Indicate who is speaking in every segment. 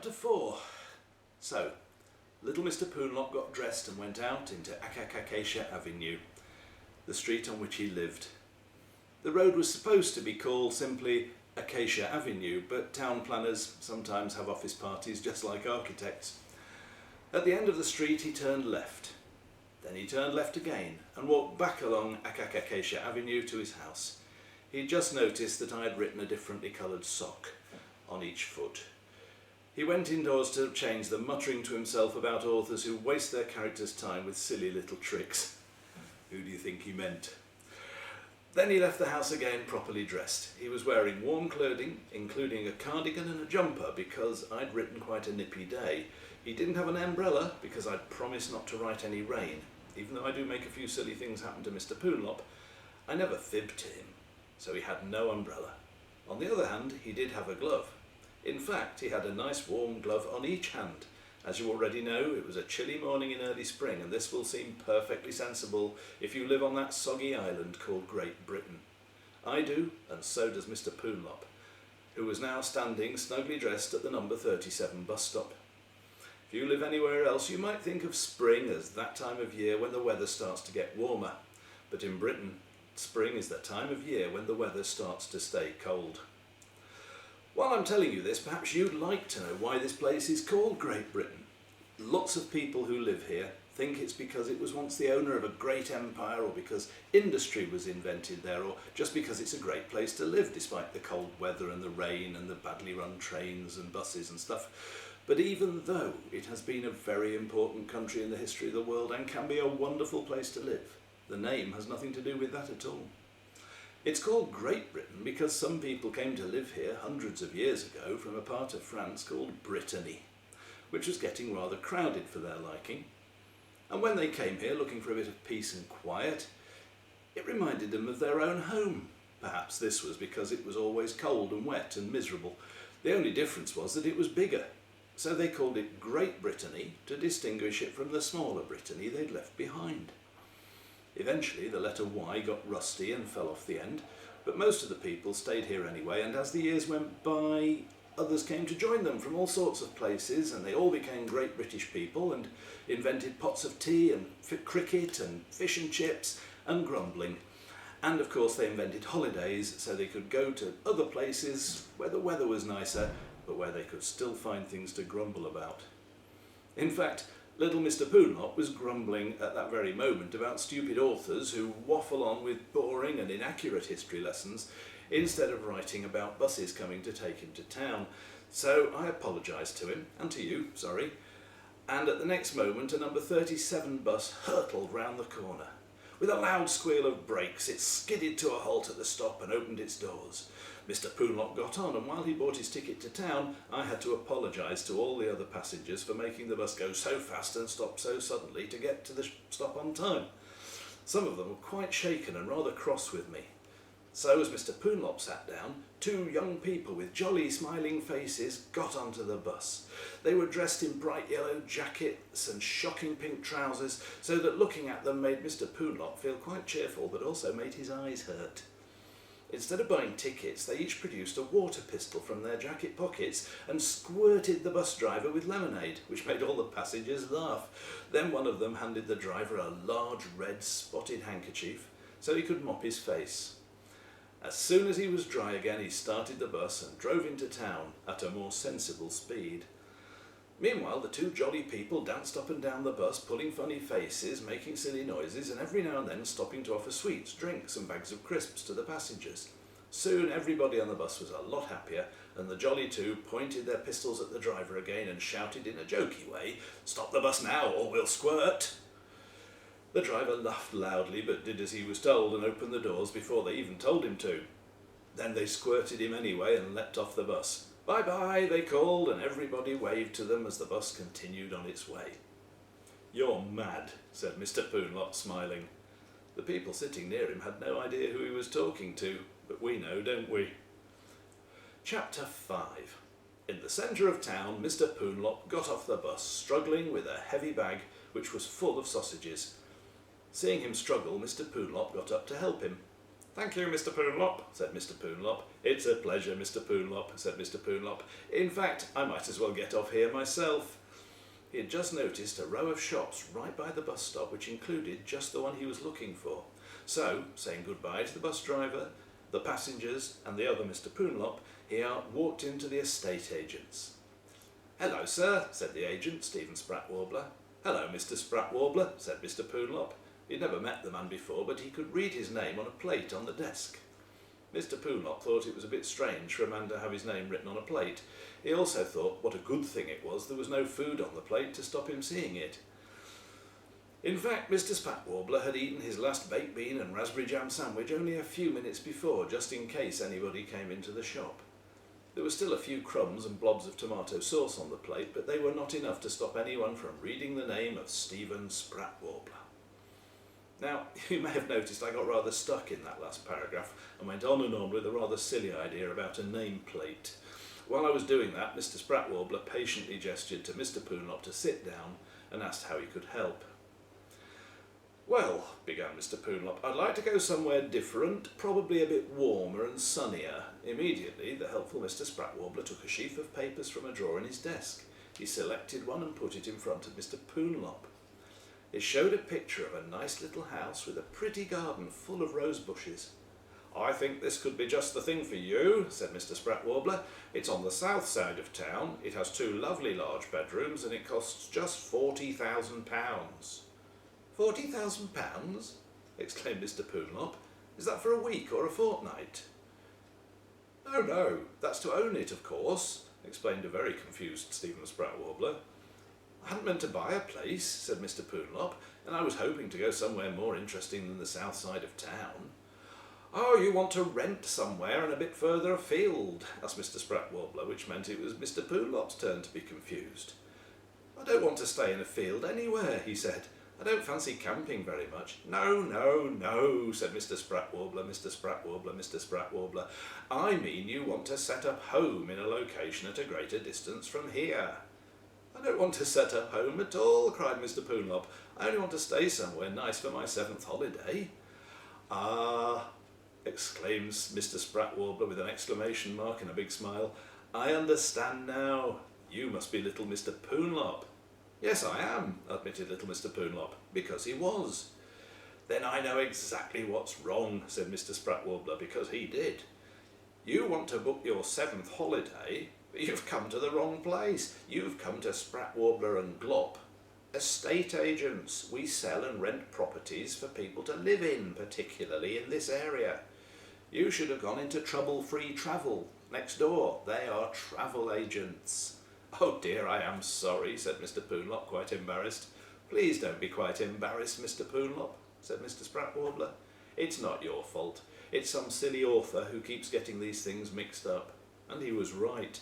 Speaker 1: Chapter 4. So, little Mr. Poonlop got dressed and went out into Acacia Avenue, the street on which he lived. The road was supposed to be called simply Acacia Avenue, but town planners sometimes have office parties just like architects. At the end of the street he turned left. Then he turned left again and walked back along Acacia Avenue to his house. He'd just noticed that I had written a differently coloured sock on each foot. He went indoors to change them, muttering to himself about authors who waste their characters' time with silly little tricks. Who do you think he meant? Then he left the house again properly dressed. He was wearing warm clothing, including a cardigan and a jumper, because I'd written quite a nippy day. He didn't have an umbrella, because I'd promised not to write any rain. Even though I do make a few silly things happen to Mr. Poonlop, I never fibbed to him, so he had no umbrella. On the other hand, he did have a glove. In fact, he had a nice warm glove on each hand. As you already know, it was a chilly morning in early spring, and this will seem perfectly sensible if you live on that soggy island called Great Britain. I do, and so does Mr. Poonlop, who was now standing snugly dressed at the number 37 bus stop. If you live anywhere else, you might think of spring as that time of year when the weather starts to get warmer. But in Britain, spring is the time of year when the weather starts to stay cold. While I'm telling you this, perhaps you'd like to know why this place is called Great Britain. Lots of people who live here think it's because it was once the owner of a great empire, or because industry was invented there, or just because it's a great place to live despite the cold weather and the rain and the badly run trains and buses and stuff. But even though it has been a very important country in the history of the world and can be a wonderful place to live, the name has nothing to do with that at all. It's called Great Britain because some people came to live here hundreds of years ago from a part of France called Brittany, which was getting rather crowded for their liking. And when they came here looking for a bit of peace and quiet, it reminded them of their own home. Perhaps this was because it was always cold and wet and miserable. The only difference was that it was bigger. So they called it Great Brittany to distinguish it from the smaller Brittany they'd left behind. Eventually the letter Y got rusty and fell off the end, but most of the people stayed here anyway, and as the years went by, others came to join them from all sorts of places, and they all became great British people and invented pots of tea and cricket and fish and chips and grumbling. And of course they invented holidays so they could go to other places where the weather was nicer, but where they could still find things to grumble about. In fact, little Mr. Poonlop was grumbling at that very moment about stupid authors who waffle on with boring and inaccurate history lessons instead of writing about buses coming to take him to town. So I apologised to him, and to you, sorry, and at the next moment a number 37 bus hurtled round the corner. With a loud squeal of brakes, it skidded to a halt at the stop and opened its doors. Mr. Poonlop got on, and while he bought his ticket to town, I had to apologise to all the other passengers for making the bus go so fast and stop so suddenly to get to the stop on time. Some of them were quite shaken and rather cross with me. So as Mr. Poonlop sat down, two young people with jolly smiling faces got onto the bus. They were dressed in bright yellow jackets and shocking pink trousers, so that looking at them made Mr. Poonlop feel quite cheerful, but also made his eyes hurt. Instead of buying tickets, they each produced a water pistol from their jacket pockets and squirted the bus driver with lemonade, which made all the passengers laugh. Then one of them handed the driver a large red spotted handkerchief so he could mop his face. As soon as he was dry again, he started the bus and drove into town at a more sensible speed. Meanwhile, the two jolly people danced up and down the bus, pulling funny faces, making silly noises, and every now and then stopping to offer sweets, drinks and bags of crisps to the passengers. Soon everybody on the bus was a lot happier, and the jolly two pointed their pistols at the driver again and shouted in a jokey way, "Stop the bus now or we'll squirt!" The driver laughed loudly but did as he was told and opened the doors before they even told him to. Then they squirted him anyway and leapt off the bus. "Bye-bye," they called, and everybody waved to them as the bus continued on its way. "You're mad," said Mr. Poonlop, smiling. The people sitting near him had no idea who he was talking to, but we know, don't we? Chapter 5. In the centre of town, Mr. Poonlop got off the bus, struggling with a heavy bag which was full of sausages. Seeing him struggle, Mr. Poonlop got up to help him. "Thank you, Mr. Poonlop," said Mr. Poonlop. "It's a pleasure, Mr. Poonlop," said Mr. Poonlop. "In fact, I might as well get off here myself." He had just noticed a row of shops right by the bus stop which included just the one he was looking for. So, saying goodbye to the bus driver, the passengers and the other Mr. Poonlop, he walked into the estate agent's. "Hello, sir," said the agent, Stephen Sprat Warbler. "Hello, Mr. Sprat Warbler," said Mr. Poonlop. He'd never met the man before, but he could read his name on a plate on the desk. Mr. Poonlop thought it was a bit strange for a man to have his name written on a plate. He also thought what a good thing it was there was no food on the plate to stop him seeing it. In fact, Mr. Sprat Warbler had eaten his last baked bean and raspberry jam sandwich only a few minutes before, just in case anybody came into the shop. There were still a few crumbs and blobs of tomato sauce on the plate, but they were not enough to stop anyone from reading the name of Stephen Sprat Warbler. Now, you may have noticed I got rather stuck in that last paragraph and went on and on with a rather silly idea about a nameplate. While I was doing that, Mr. Sprat Warbler patiently gestured to Mr. Poonlop to sit down and asked how he could help. "Well," began Mr. Poonlop, "I'd like to go somewhere different, probably a bit warmer and sunnier." Immediately, the helpful Mr. Sprat Warbler took a sheaf of papers from a drawer in his desk. He selected one and put it in front of Mr. Poonlop. It showed a picture of a nice little house with a pretty garden full of rose bushes. "I think this could be just the thing for you," said Mr. Sprat Warbler. "It's on the south side of town, it has 2 lovely large bedrooms, and it costs just £40,000. £40,000? exclaimed Mr. Poonlop. "Is that for a week or a fortnight?" "Oh no, that's to own it, of course," explained a very confused Stephen Sprat Warbler. "I hadn't meant to buy a place," said Mr. Poonlop, "and I was hoping to go somewhere more interesting than the south side of town." "Oh, you want to rent somewhere and a bit further afield?" asked Mr. Sprat Warbler, which meant it was Mr. Poonlop's turn to be confused. "I don't want to stay in a field anywhere," he said. "I don't fancy camping very much." "No, no, no," said Mr. Sprat Warbler, Mr. Sprat Warbler, Mr. Sprat Warbler. "I mean you want to set up home in a location at a greater distance from here." "I don't want to set up home at all," cried Mr. Poonlop. "I only want to stay somewhere nice for my 7th holiday." "Ah," exclaimed Mr. Sprat Warbler with an exclamation mark and a big smile. "I understand now. You must be little Mr. Poonlop." "Yes, I am," admitted little Mr. Poonlop, because he was. "Then I know exactly what's wrong," said Mr. Sprat Warbler, because he did. "You want to book your 7th holiday, but you've come to the wrong place. You've come to Sprat Warbler and Glop, estate agents. We sell and rent properties for people to live in, particularly in this area. You should have gone into Trouble-Free Travel next door. They are travel agents." "Oh dear, I am sorry," said Mr. Poonlop, quite embarrassed. "Please don't be quite embarrassed, Mr. Poonlop," said Mr. Sprat Warbler. "It's not your fault. It's some silly author who keeps getting these things mixed up." And he was right.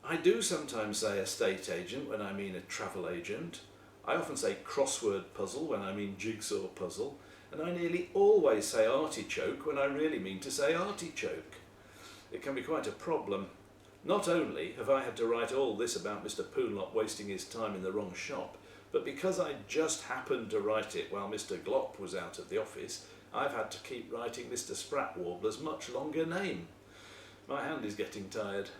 Speaker 1: I do sometimes say estate agent when I mean a travel agent. I often say crossword puzzle when I mean jigsaw puzzle. And I nearly always say artichoke when I really mean to say artichoke. It can be quite a problem. Not only have I had to write all this about Mr. Poonlop wasting his time in the wrong shop, but because I just happened to write it while Mr. Glop was out of the office, I've had to keep writing Mr. Sprat Warbler's much longer name. My hand is getting tired.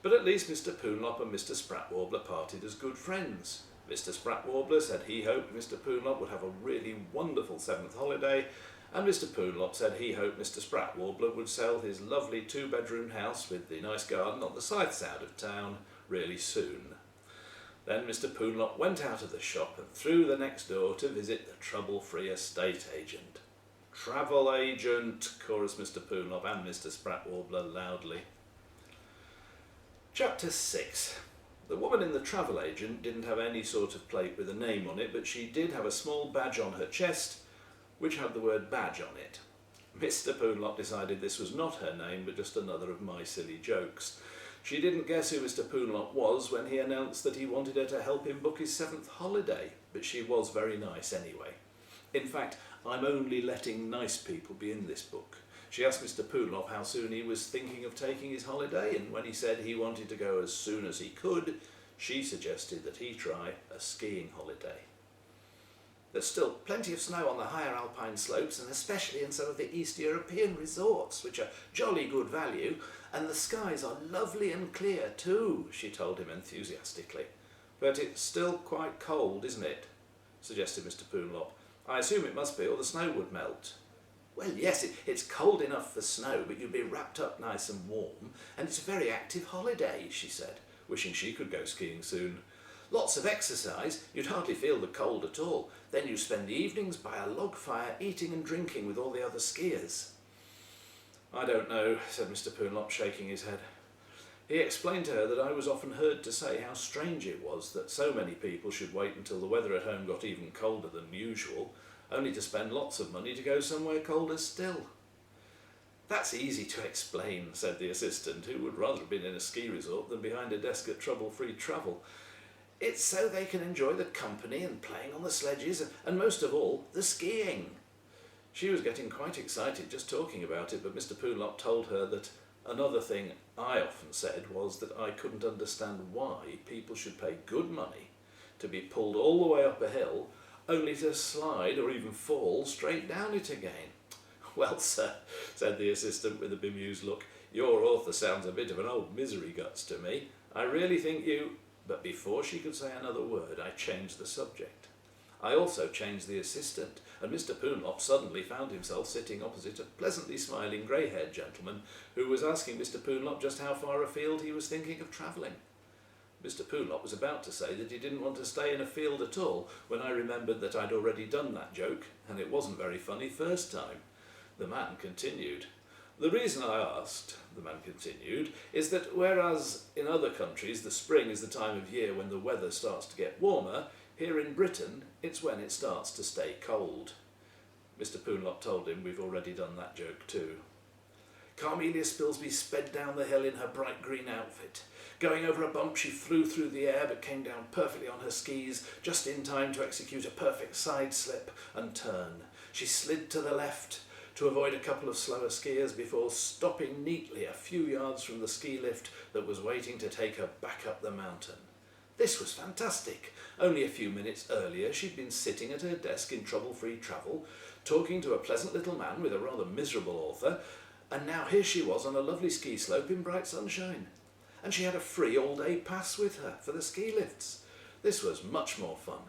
Speaker 1: But at least Mr. Poonlop and Mr. Sprat Warbler parted as good friends. Mr. Sprat Warbler said he hoped Mr. Poonlop would have a really wonderful 7th holiday, and Mr. Poonlop said he hoped Mr. Sprat Warbler would sell his lovely 2-bedroom house with the nice garden on the south side of town really soon. Then Mr. Poonlop went out of the shop and through the next door to visit the trouble-free estate agent. "Travel agent," chorused Mr. Poonlop and Mr. Sprat Warbler loudly. Chapter 6. The woman in the travel agent didn't have any sort of plate with a name on it, but she did have a small badge on her chest which had the word badge on it. Mr. Poonlop decided this was not her name, but just another of my silly jokes. She didn't guess who Mr. Poonlop was when he announced that he wanted her to help him book his 7th holiday, but she was very nice anyway. In fact, I'm only letting nice people be in this book. She asked Mr. Poonlop how soon he was thinking of taking his holiday, and when he said he wanted to go as soon as he could, she suggested that he try a skiing holiday. There's still plenty of snow on the higher alpine slopes, and especially in some of the East European resorts, which are jolly good value, and the skies are lovely and clear too, she told him enthusiastically. But it's still quite cold, isn't it? Suggested Mr. Poonlop. I assume it must be, or the snow would melt. Well, yes, it's cold enough for snow, but you'll be wrapped up nice and warm, and it's a very active holiday, she said, wishing she could go skiing soon. Lots of exercise, you'd hardly feel the cold at all. Then you spend the evenings by a log fire, eating and drinking with all the other skiers. I don't know, said Mr. Poonlop, shaking his head. He explained to her that I was often heard to say how strange it was that so many people should wait until the weather at home got even colder than usual, only to spend lots of money to go somewhere colder still. That's easy to explain, said the assistant, who would rather have been in a ski resort than behind a desk at Trouble-Free Travel. It's so they can enjoy the company and playing on the sledges and most of all, the skiing. She was getting quite excited just talking about it, but Mr. Poonlop told her that another thing I often said was that I couldn't understand why people should pay good money to be pulled all the way up a hill only to slide or even fall straight down it again. Well, sir, said the assistant with a bemused look, your author sounds a bit of an old misery guts to me. I really think you... But before she could say another word, I changed the subject. I also changed the assistant, and Mr. Poonlop suddenly found himself sitting opposite a pleasantly smiling grey-haired gentleman who was asking Mr. Poonlop just how far afield he was thinking of travelling. Mr. Poonlop was about to say that he didn't want to stay in a field at all when I remembered that I'd already done that joke, and it wasn't very funny first time. The man continued. The reason I asked, the man continued, is that whereas in other countries the spring is the time of year when the weather starts to get warmer, here in Britain it's when it starts to stay cold. Mr. Poonlop told him we've already done that joke too. Carmelia Spilsby sped down the hill in her bright green outfit. Going over a bump she flew through the air but came down perfectly on her skis, just in time to execute a perfect side slip and turn. She slid to the left to avoid a couple of slower skiers before stopping neatly a few yards from the ski lift that was waiting to take her back up the mountain. This was fantastic. Only a few minutes earlier she'd been sitting at her desk in Trouble-Free Travel, talking to a pleasant little man with a rather miserable author, and now here she was on a lovely ski slope in bright sunshine. And she had a free all-day pass with her for the ski lifts. This was much more fun.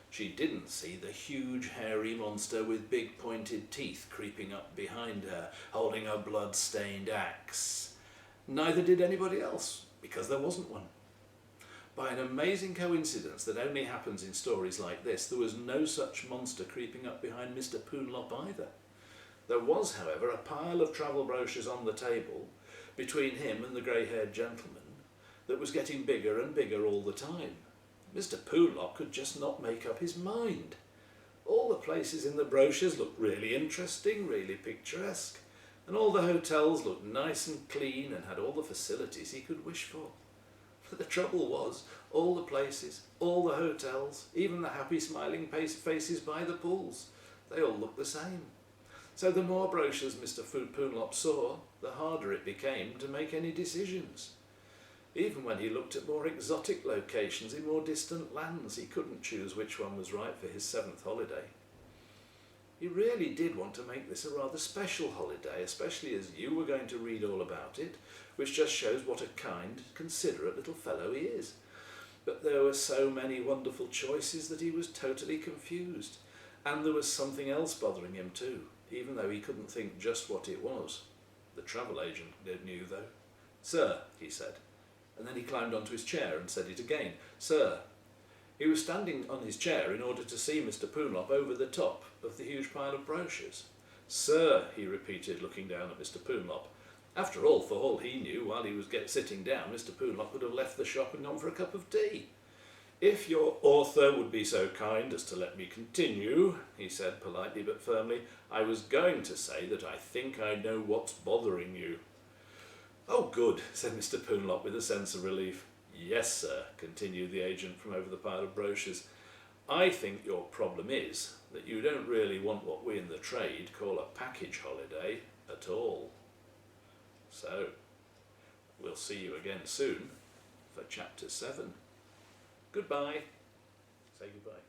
Speaker 1: She didn't see the huge hairy monster with big pointed teeth creeping up behind her, holding a blood-stained axe. Neither did anybody else, because there wasn't one. By an amazing coincidence that only happens in stories like this, there was no such monster creeping up behind Mr. Poonlop either. There was, however, a pile of travel brochures on the table between him and the grey-haired gentleman that was getting bigger and bigger all the time. Mr. Poonlop could just not make up his mind. All the places in the brochures looked really interesting, really picturesque, and all the hotels looked nice and clean and had all the facilities he could wish for. But the trouble was, all the places, all the hotels, even the happy smiling faces by the pools, they all looked the same. So the more brochures Mr. Poonlop saw, the harder it became to make any decisions. Even when he looked at more exotic locations in more distant lands, he couldn't choose which one was right for his 7th holiday. He really did want to make this a rather special holiday, especially as you were going to read all about it, which just shows what a kind, considerate little fellow he is. But there were so many wonderful choices that he was totally confused. And there was something else bothering him too, even though he couldn't think just what it was. The travel agent knew though. "Sir," he said, and then he climbed onto his chair and said it again. "Sir." He was standing on his chair in order to see Mr. Poonlop over the top of the huge pile of brochures. "Sir," he repeated, looking down at Mr. Poonlop. After all, for all he knew, while he was sitting down, Mr. Poonlop could have left the shop and gone for a cup of tea. "If your author would be so kind as to let me continue," he said politely but firmly, "I was going to say that I think I know what's bothering you." "Oh, good," said Mr. Poonlop with a sense of relief. "Yes, sir," continued the agent from over the pile of brochures. "I think your problem is that you don't really want what we in the trade call a package holiday at all. So, we'll see you again soon for Chapter 7. Goodbye. Say goodbye.